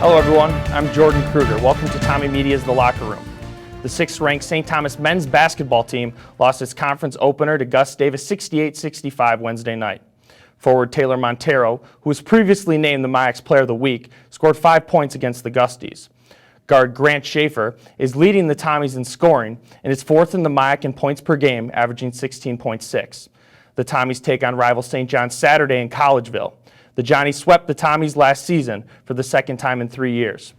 Hello everyone, I'm Jordan Kruger. Welcome to Tommy Media's The Locker Room. The 6th-ranked St. Thomas men's basketball team lost its conference opener to Gus Davis 68-65 Wednesday night. Forward Taylor Montero, who was previously named the MIAC's Player of the Week, scored 5 points against the Gusties. Guard Grant Shaeffer is leading the Tommies in scoring and is 4th in the MIAC in points per game, averaging 16.6. The Tommies take on rival St. John's Saturday in Collegeville. The Johnnies swept the Tommies last season for the second time in 3 years.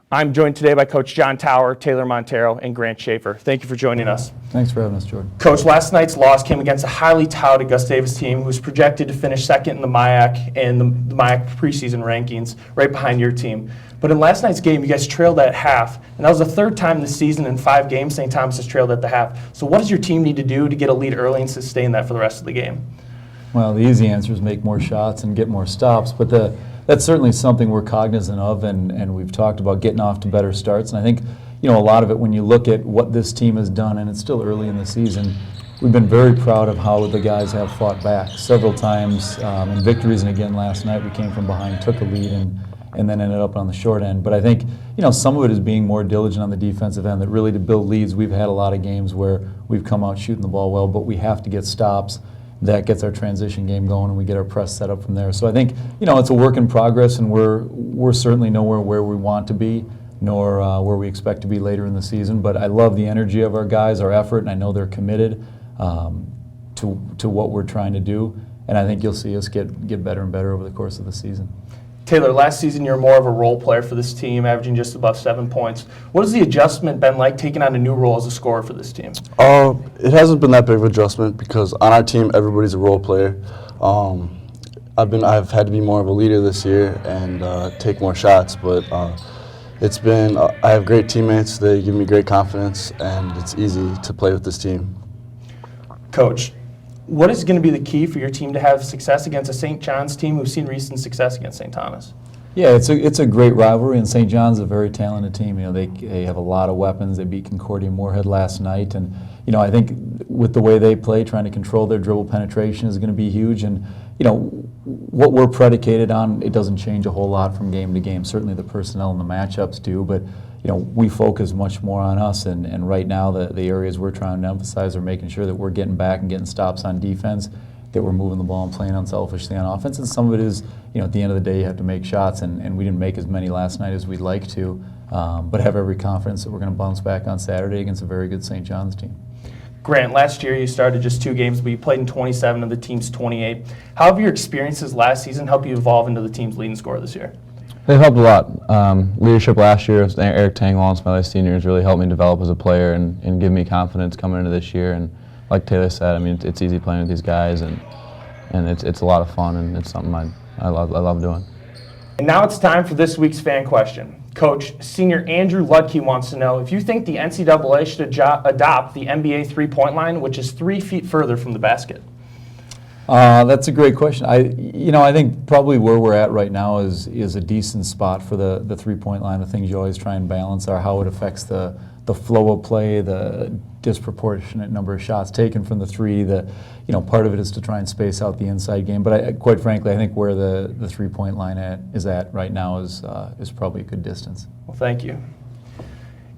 I'm joined today by Coach John Tower, Taylor Montero, and Grant Shaeffer. Thank you for joining us. Thanks for having us, Jordan. Coach, last night's loss came against a highly touted Gus Davis team who was projected to finish second in the MIAC and the MIAC preseason rankings, right behind your team. But in last night's game, you guys trailed at half, and that was the 3rd time this season in 5 games St. Thomas has trailed at the half. So what does your team need to do to get a lead early and sustain that for the rest of the game? Well, the easy answer is make more shots and get more stops, but that's certainly something we're cognizant of, and we've talked about getting off to better starts. And I think, a lot of it, when you look at what this team has done, and it's still early in the season, we've been very proud of how the guys have fought back several times in victories. And again, last night we came from behind, took a lead, and then ended up on the short end. But I think, some of it is being more diligent on the defensive end, that really to build leads. We've had a lot of games where we've come out shooting the ball well, but we have to get stops. That gets our transition game going, and we get our press set up from there. So I think, it's a work in progress, and we're certainly nowhere where we want to be, nor where we expect to be later in the season. But I love the energy of our guys, our effort, and I know they're committed to what we're trying to do. And I think you'll see us get better and better over the course of the season. Taylor, last season you're more of a role player for this team, averaging just above 7 points. What has the adjustment been like taking on a new role as a scorer for this team? It hasn't been that big of an adjustment because on our team everybody's a role player. I've had to be more of a leader this year and take more shots, but it's been. I have great teammates. They give me great confidence, and it's easy to play with this team. Coach, what is going to be the key for your team to have success against a St. John's team who've seen recent success against St. Thomas? Yeah, it's a great rivalry, and St. John's is a very talented team. They have a lot of weapons. They beat Concordia Moorhead last night, and I think with the way they play, trying to control their dribble penetration is going to be huge. And what we're predicated on, it doesn't change a whole lot from game to game. Certainly the personnel and the matchups do, but we focus much more on us, and right now the areas we're trying to emphasize are making sure that we're getting back and getting stops on defense, that we're moving the ball and playing unselfishly on offense. And some of it is, at the end of the day, you have to make shots, and we didn't make as many last night as we'd like to, but have every confidence that we're going to bounce back on Saturday against a very good St. John's team. Grant, last year you started just 2 games, but you played in 27 of the team's 28. How have your experiences last season helped you evolve into the team's leading scorer this year? They've helped a lot. Leadership last year, Eric Tangwall and Smiley Seniors really helped me develop as a player and give me confidence coming into this year. And like Taylor said, it's easy playing with these guys, and it's a lot of fun, and it's something I love doing. And now it's time for this week's fan question. Coach, senior Andrew Ludke wants to know if you think the NCAA should adopt the NBA three-point line, which is 3 feet further from the basket. That's a great question. I think probably where we're at right now is a decent spot for the three-point line. The things you always try and balance are how it affects the flow of play, the disproportionate number of shots taken from the three. Part of it is to try and space out the inside game. But quite frankly, I think where the three-point line is at right now is probably a good distance. Well, thank you.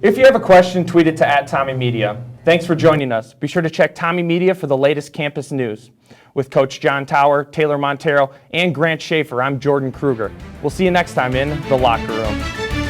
If you have a question, tweet it to @TommyMedia. Thanks for joining us. Be sure to check Tommy Media for the latest campus news. With Coach John Tower, Taylor Montero, and Grant Shaeffer, I'm Jordan Kruger. We'll see you next time in The Locker Room.